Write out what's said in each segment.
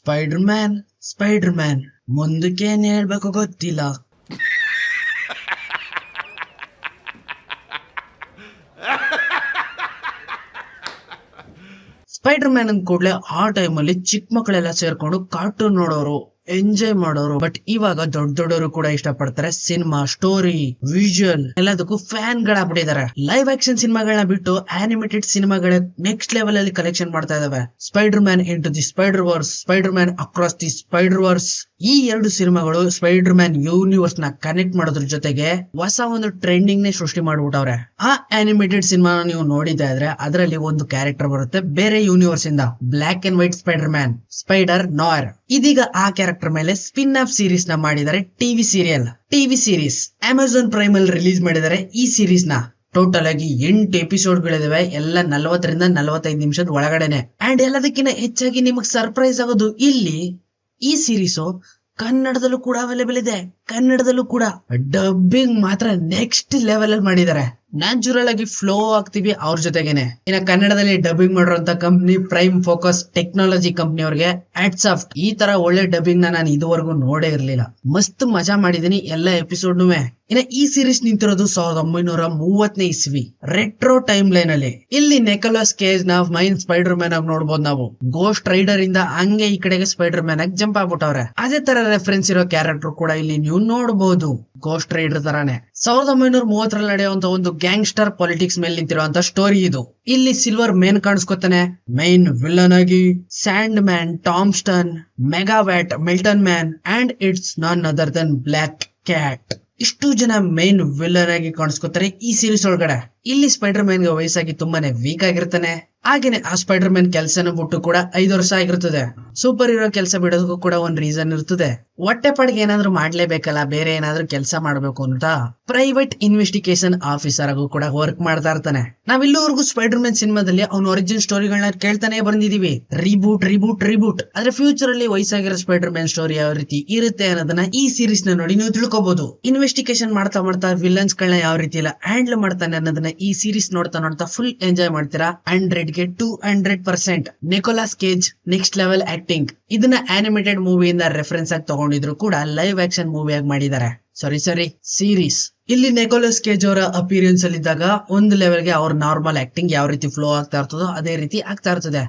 Spider man ಮುಂದಕ್ಕೇನ್ ಹೇಳ್ಬೇಕು ಗೊತ್ತಿಲ್ಲ. Spider man ಅಂದ ಕೂಡಲೇ ಆ ಟೈಮಲ್ಲಿ ಚಿಕ್ಕ ಮಕ್ಕಳೆಲ್ಲ ಸೇರ್ಕೊಂಡು ಕಾರ್ಟೂನ್ ನೋಡೋರು, ಎಂಜಾಯ್ ಮಾಡೋರು. ಬಟ್ ಇವಾಗ ದೊಡ್ಡ ದೊಡ್ಡವರು ಕೂಡ ಇಷ್ಟಪಡ್ತಾರೆ. ಸಿನಿಮಾ, ಸ್ಟೋರಿ, ವಿಜುವಲ್ ಎಲ್ಲದಕ್ಕೂ ಫ್ಯಾನ್ ಗಳಾಗ್ಬಿಟ್ಟಿದ್ದಾರೆ. ಲೈವ್ ಆಕ್ಷನ್ ಸಿನಿಮಾಗಳನ್ನ ಬಿಟ್ಟು ಆನಿಮೇಟೆಡ್ ಸಿನಿಮಾಗಳೇ ನೆಕ್ಸ್ಟ್ ಲೆವೆಲ್ ಅಲ್ಲಿ ಕಲೆಕ್ಷನ್ ಮಾಡ್ತಾ ಇದಾವೆ. Spider Man into the Spider Verse, Spider Man across the Spider Verse, ಈ ಎರಡು ಸಿನಿಮಾಗಳು ಸ್ಪೈಡರ್ ಮ್ಯಾನ್ ಯೂನಿವರ್ಸ್ ನ ಕನೆಕ್ಟ್ ಮಾಡೋದ್ರ ಜೊತೆಗೆ ಹೊಸ ಒಂದು ಟ್ರೆಂಡಿಂಗ್ ನೇ ಸೃಷ್ಟಿ ಮಾಡ್ಬಿಟ್ಟವ್ರೆ. ಆ ಆನಿಮೇಟೆಡ್ ಸಿನಿಮಾ ನೀವು ನೋಡಿದ್ದೆ ಆದ್ರೆ ಅದರಲ್ಲಿ ಒಂದು ಕ್ಯಾರೆಕ್ಟರ್ ಬರುತ್ತೆ ಬೇರೆ ಯೂನಿವರ್ಸ್ ಇಂದ, black and white spider man, spider ನಾರ್. ಇದೀಗ ಆ ಕ್ಯಾರೆಕ್ಟರ್ ಮೇಲೆ ಸ್ಪಿನ್ ಆಫ್ ಸೀರೀಸ್ ನ ಮಾಡಿದ್ದಾರೆ. ಟಿವಿ ಸೀರೀಸ್ ಅಮೆಜಾನ್ ಪ್ರೈಮ್ ಅಲ್ಲಿ ರಿಲೀಸ್ ಮಾಡಿದ್ದಾರೆ. ಈ ಸೀರೀಸ್ ನ ಟೋಟಲ್ ಆಗಿ 8 ಎಪಿಸೋಡ್ ಗಳಿದಾವೆ. ಎಲ್ಲ 40 ರಿಂದ 45 ನಿಮಿಷದ ಒಳಗಡೆನೆ. ಅಂಡ್ ಎಲ್ಲದಕ್ಕಿಂತ ಹೆಚ್ಚಾಗಿ ನಿಮಗ್ ಸರ್ಪ್ರೈಸ್ ಆಗೋದು, ಇಲ್ಲಿ ಈ ಸೀರೀಸ್ ಕನ್ನಡದಲ್ಲೂ ಕೂಡ ಅವೈಲೇಬಲ್ ಇದೆ. ಕನ್ನಡದಲ್ಲೂ ಕೂಡ ಡಬ್ಬಿಂಗ್ ಮಾತ್ರ ನೆಕ್ಸ್ಟ್ ಲೆವೆಲ್ ಅಲ್ಲಿ ಮಾಡಿದ್ದಾರೆ. ನ್ಯಾಚುರಲ್ ಆಗಿ ಫ್ಲೋ ಆಗ್ತೀವಿ ಅವ್ರ ಜೊತೆಗೇನೆ. ಇನ್ನ ಕನ್ನಡದಲ್ಲಿ ಡಬ್ಬಿಂಗ್ ಮಾಡಿರುವಂತ company prime focus technology company ಅವ್ರಿಗೆ ಹ್ಯಾಟ್ಸ್ ಆಫ್. ಈ ತರ ಒಳ್ಳೆ ಡಬ್ಬಿಂಗ್ ನಾನು ಇದುವರೆಗೂ ನೋಡೇ ಇರ್ಲಿಲ್ಲ. ಮಸ್ತ್ ಮಜಾ ಮಾಡಿದೀನಿ ಎಲ್ಲ ಎಪಿಸೋಡ್. ಇನ್ನ ಈ ಸೀರೀಸ್ ನಿಂತಿರೋದು 1930ನೇ ಇಸ್ವಿ ರೆಟ್ರೋ ಟೈಮ್ ಲೈನ್ ಅಲ್ಲಿ. ಇಲ್ಲಿ ನಿಕೋಲಸ್ ಕೇಜ್ ನ ಮೈನ್ ಸ್ಪೈಡರ್ ಮ್ಯಾನ್ ಆಗಿ ನೋಡ್ಬೋದು ನಾವು. ಗೋಸ್ಟ್ ರೈಡರ್ ಇಂದ ಹಂಗೆ ಈ ಕಡೆಗೆ ಸ್ಪೈಡರ್ ಮ್ಯಾನ್ ಆಗಿ ಜಂಪ್ ಆಗ್ಬಿಟ್ಟವ್ರೆ. ಅದೇ ತರ ರೆಫರೆನ್ಸ್ ಇರೋ ಕ್ಯಾರೆಕ್ಟರ್ ಕೂಡ ಇಲ್ಲಿ ನೀವು ನೋಡಬಹುದು, ಗೋಸ್ಟ್ ರೈಡರ್ ತರಾನೇ. 1930ರಲ್ಲಿ ನಡೆಯುವಂತ ಒಂದು ಗ್ಯಾಂಗ್ಸ್ಟರ್ ಪಾಲಿಟಿಕ್ಸ್ ಮೇಲೆ ನಿಂತಿರುವಂತ ಸ್ಟೋರಿ ಇದು. ಇಲ್ಲಿ ಸಿಲ್ವರ್ ಮೇನ್ ಕಾಣಿಸ್ಕೊತಾನೆ, ಮೈನ್ ವಿಲನ್ ಆಗಿ Sandman, Tombstone, Megawatt, Molten Man and it's none other than Black Cat. ಇಷ್ಟು ಜನ ಮೈನ್ ವಿಲನ್ ಆಗಿ ಕಾಣಿಸ್ಕೊತಾರೆ ಈ ಸೀರೀಸ್ ಒಳಗಡೆ. ಇಲ್ಲಿ ಸ್ಪೈಡರ್ ಮ್ಯಾನ್ ಗೆ ವಯಸ್ಸಾಗಿ ತುಂಬಾನೇ ವೀಕ್ ಆಗಿರ್ತಾನೆ. ಹಾಗೇನೆ ಆ ಸ್ಪೈಡರ್ ಮ್ಯಾನ್ ಕೆಲಸನ ಬಿಟ್ಟು ಕೂಡ 5 ವರ್ಷ ಆಗಿರ್ತದೆ. ಸೂಪರ್ ಹೀರೋ ಕೆಲಸ ಬಿಡೋದಕ್ಕೂ ಕೂಡ ಒಂದ್ ರೀಸನ್ ಇರ್ತದೆ. ಹೊಟ್ಟೆ ಪಾಡಿಗೆ ಏನಾದ್ರು ಮಾಡ್ಲೇಬೇಕಲ್ಲ, ಬೇರೆ ಏನಾದ್ರು ಕೆಲಸ ಮಾಡ್ಬೇಕು ಅಂತ ಪ್ರೈವೇಟ್ ಇನ್ವೆಸ್ಟಿಗೇಷನ್ ಆಫೀಸರ್ ಆಗು ಕೂಡ ವರ್ಕ್ ಮಾಡ್ತಾ ಇರ್ತಾನೆ. ನಾವ್ ಇಲ್ಲಿವರೆಗೂ ಸ್ಪೈಡರ್ ಮ್ಯಾನ್ ಸಿನಿಮಾದಲ್ಲಿ ಅವ್ನ ಒರಿಜಿನ್ ಸ್ಟೋರಿಗಳನ್ನ ಕೇಳ್ತಾನೆ ಬಂದಿದೀವಿ, ರಿಬೂಟ್. ಆದ್ರೆ ಫ್ಯೂಚರ್ ಅಲ್ಲಿ ವಯಸ್ಸಾಗಿರೋ ಸ್ಪೈಡರ್ ಮ್ಯಾನ್ ಸ್ಟೋರಿ ಯಾವ ರೀತಿ ಇರುತ್ತೆ ಅನ್ನೋದನ್ನ ಈ ಸೀರೀಸ್ ನ ನೋಡಿ ನೀವು ತಿಳ್ಕೊಬಹುದು. ಇನ್ವೆಸ್ಟಿಗೇಷನ್ ಮಾಡ್ತಾ ವಿಲನ್ಸ್ ಗಳನ್ನ ಯಾವ ರೀತಿ ಎಲ್ಲ ಹ್ಯಾಂಡಲ್ ಮಾಡ್ತಾನೆ ಅನ್ನೋದನ್ನ ಈ ಸೀರೀಸ್ ನೋಡ್ತಾ ಫುಲ್ ಎಂಜಾಯ್ ಮಾಡ್ತೀರಾ. 100 ಗೆ 200%. Nicolas Cage next level acting. ಇದನ್ನ ಆನಿಮೇಟೆಡ್ ಮೂವಿಯಿಂದ ರೆಫರೆನ್ಸ್ ಆಗಿ ತಗೊಂಡಿದ್ರು ಕೂಡ ಲೈವ್ ಆಕ್ಷನ್ ಮೂವಿ ಆಗಿ ಮಾಡಿದ್ದಾರೆ. ಸರಿ ಸೀರೀಸ್. ಇಲ್ಲಿ ನಿಕೋಲಸ್ ಕೇಜ್ ಅವರ ಅಪಿಯರೆನ್ಸ್ ಅಲ್ಲಿ ಇದ್ದಾಗ ಒಂದು ಲೆವೆಲ್ ಗೆ ಅವ್ರ ನಾರ್ಮಲ್ ಆಕ್ಟಿಂಗ್ ಯಾವ ರೀತಿ ಫ್ಲೋ ಆಗ್ತಾ ಇರ್ತದೋ ಅದೇ ರೀತಿ ಆಗ್ತಾ ಇರ್ತದೆ.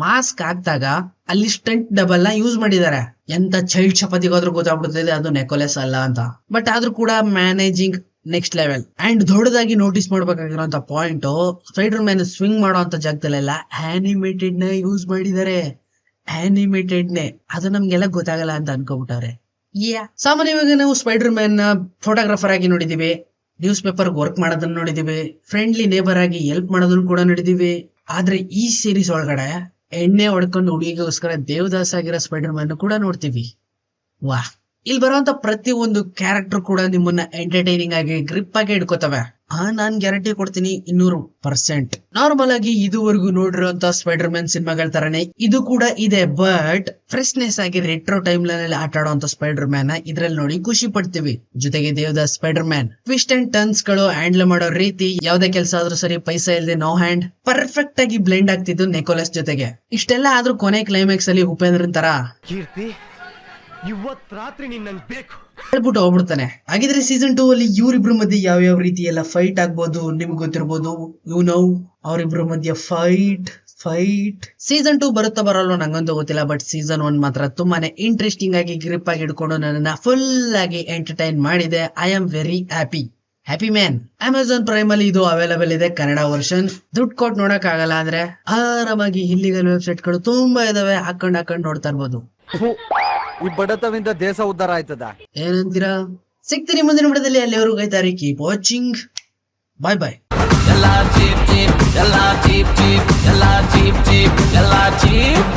ಮಾಸ್ಕ್ ಹಾಕ್ದಾಗ ಅಲ್ಲಿ ಸ್ಟಂಟ್ ಡಬಲ್ ನ ಯೂಸ್ ಮಾಡಿದ್ದಾರೆ. ಎಂತ ಚೈಲ್ಡ್ ಚಪಾತಿಗಾದ್ರೂ ಗೊತ್ತಾಗ್ಬಿಡ್ತದೆ ಅದು ನಿಕೋಲಸ್ ಅಲ್ಲ ಅಂತ. ಬಟ್ ಆದ್ರೂ ಕೂಡ ಮ್ಯಾನೇಜಿಂಗ್ ನೆಕ್ಸ್ಟ್ ಲೆವೆಲ್. ಅಂಡ್ ದೊಡ್ಡದಾಗಿ ನೋಟಿಸ್ ಮಾಡ್ಬೇಕಾಗಿರುವಂತ ಪಾಯಿಂಟ್, ಸ್ಪೈಡರ್ ಮ್ಯಾನ್ ಸ್ವಿಂಗ್ ಮಾಡೋ ಜಾಗದಲ್ಲೆಲ್ಲ ಆನಿಮೇಟೆಡ್ ನ ಯೂಸ್ ಮಾಡಿದ್ದಾರೆ. ಆನಿಮೇಟೆಡ್ ನೇ ಅದು ನಮ್ಗೆಲ್ಲ ಗೊತ್ತಾಗಲ್ಲ ಅಂತ ಅನ್ಕೋಬಿಟ್ಟವ್ರೆ. ಸಾಮಾನ್ಯವಾಗಿ ನಾವು ಸ್ಪೈಡರ್ ಮ್ಯಾನ್ ನ ಫೋಟೋಗ್ರಾಫರ್ ಆಗಿ ನೋಡಿದೀವಿ, ನ್ಯೂಸ್ ಪೇಪರ್ ವರ್ಕ್ ಮಾಡೋದನ್ನ ನೋಡಿದೀವಿ, ಫ್ರೆಂಡ್ಲಿ ನೇಬರ್ ಆಗಿ ಹೆಲ್ಪ್ ಮಾಡೋದನ್ನ ಕೂಡ ನೋಡಿದೀವಿ. ಆದ್ರೆ ಈ ಸೀರೀಸ್ ಒಳಗಡೆ ಎಣ್ಣೆ ಹೊಡ್ಕೊಂಡು ಹುಡುಗಿಗೋಸ್ಕರ ದೇವದಾಸ್ ಆಗಿರೋ ಸ್ಪೈಡರ್ ಮ್ಯಾನ್ ಕೂಡ ನೋಡ್ತೀವಿ. ವಾಹ್. ಇಲ್ಲಿ ಬರುವಂತ ಪ್ರತಿ ಒಂದು ಕ್ಯಾರೆಕ್ಟರ್ ಕೂಡ ನಿಮ್ಮನ್ನ ಎಂಟರ್ಟೈನಿಂಗ್ ಆಗಿ ಗ್ರಿಪ್ ಆಗಿ ಇಟ್ಕೋತವೆ. ನಾನ್ ಗ್ಯಾರಂಟಿ ಕೊಡ್ತೀನಿ 200%. ನಾರ್ಮಲ್ ಆಗಿ ಇದುವರೆಗೂ ನೋಡಿರುವಂತ ಸ್ಪೈಡರ್ ಮ್ಯಾನ್ ಸಿನಿಮಾಗಳ ತರನೇ ಇದು ಕೂಡ ಇದೆ. ಬಟ್ ಫ್ರೆಶ್ನೆಸ್ ಆಗಿ ರೆಟ್ರೋ ಟೈಮ್ ಲೈನ್ ಅಲ್ಲಿ ಆಟ ಆಡುವಂತ ಸ್ಪೈಡರ್ ಮ್ಯಾನ್ ಇದ್ರಲ್ಲಿ ನೋಡಿ ಖುಷಿ ಪಡ್ತೀವಿ. ಜೊತೆಗೆ Devdas Spider Man twist and turns ಗಳು ಹ್ಯಾಂಡಲ್ ಮಾಡೋ ರೀತಿ, ಯಾವ್ದೇ ಕೆಲಸ ಆದ್ರೂ ಸರಿ ಪೈಸಾ ಇಲ್ಲದೆ ನೋ ಹ್ಯಾಂಡ್, ಪರ್ಫೆಕ್ಟ್ ಆಗಿ ಬ್ಲೆಂಡ್ ಆಗ್ತಿದ್ದು ನಿಕೋಲಸ್ ಜೊತೆಗೆ. ಇಷ್ಟೆಲ್ಲ ಆದ್ರೂ ಕೊನೆ ಕ್ಲೈಮ್ಯಾಕ್ಸ್ ಅಲ್ಲಿ ಉಪೇಂದ್ರನ್ ತರ ಕೀರ್ತಿ ಇವತ್ ರಾತ್ರಿ ನಿನ್ನಂಗ್ ಬೇಕು ಹೇಳ್ಬಿಟ್ಟು ಹೋಗ್ಬಿಡ್ತಾನೆ. ಹಾಗಿದ್ರೆ ಸೀಸನ್ 2 ಅಲ್ಲಿ ಇವ್ರಿಬ್ರ ಮಧ್ಯೆ ಯಾವ ರೀತಿ ಎಲ್ಲ ಫೈಟ್ ಆಗ್ಬೋದು ನಿಮ್ಗೆ ಗೊತ್ತಿರ್ಬೋದು. ಅವ್ರಿಬ್ರ ಮಧ್ಯೆ ಫೈಟ್ ಸೀಸನ್ 2 ಬರುತ್ತಾ ಬರಲ್ವ ನಂಗಂತೂ ಗೊತ್ತಿಲ್ಲ. ಬಟ್ ಸೀಸನ್ 1 ಮಾತ್ರ ತುಂಬಾನೇ ಇಂಟ್ರೆಸ್ಟಿಂಗ್ ಆಗಿ ಗ್ರಿಪ್ ಆಗಿ ಹಿಡ್ಕೊಂಡು ನನ್ನನ್ನ ಫುಲ್ ಆಗಿ ಎಂಟರ್ಟೈನ್ ಮಾಡಿದೆ. I am very happy man. Amazon prime ಅಲ್ಲಿ ಇದು ಅವೈಲೇಬಲ್ ಇದೆ ಕನ್ನಡ ವರ್ಷನ್. ದುಡ್ಡು ಕೊಟ್ಟು ನೋಡಕ್ ಆಗಲ್ಲ ಅಂದ್ರೆ ಆರಾಮಾಗಿ ಇಲ್ಲಿಗಲ್ ವೆಬ್ಸೈಟ್ ಗಳು ತುಂಬಾ ಇದಾವೆ, ಹಾಕೊಂಡ್ ನೋಡ್ತಾ ಇರ್ಬೋದು. ಈ ಬಡತವಿಂದ ದೇಶ ಉದ್ಧಾರ ಆಯ್ತದ ಏನಂತೀರಾ? ಸಿಗ್ತೀನಿ ಮುಂದಿನ ವಿಡಿಯೋದಲ್ಲಿ. ಅಲ್ಲಿವರೆಗೂ ಕಾಯ್ತಾರಿ. Keep watching. ಬಾಯ್. ಎಲ್ಲ ಚೀಪ್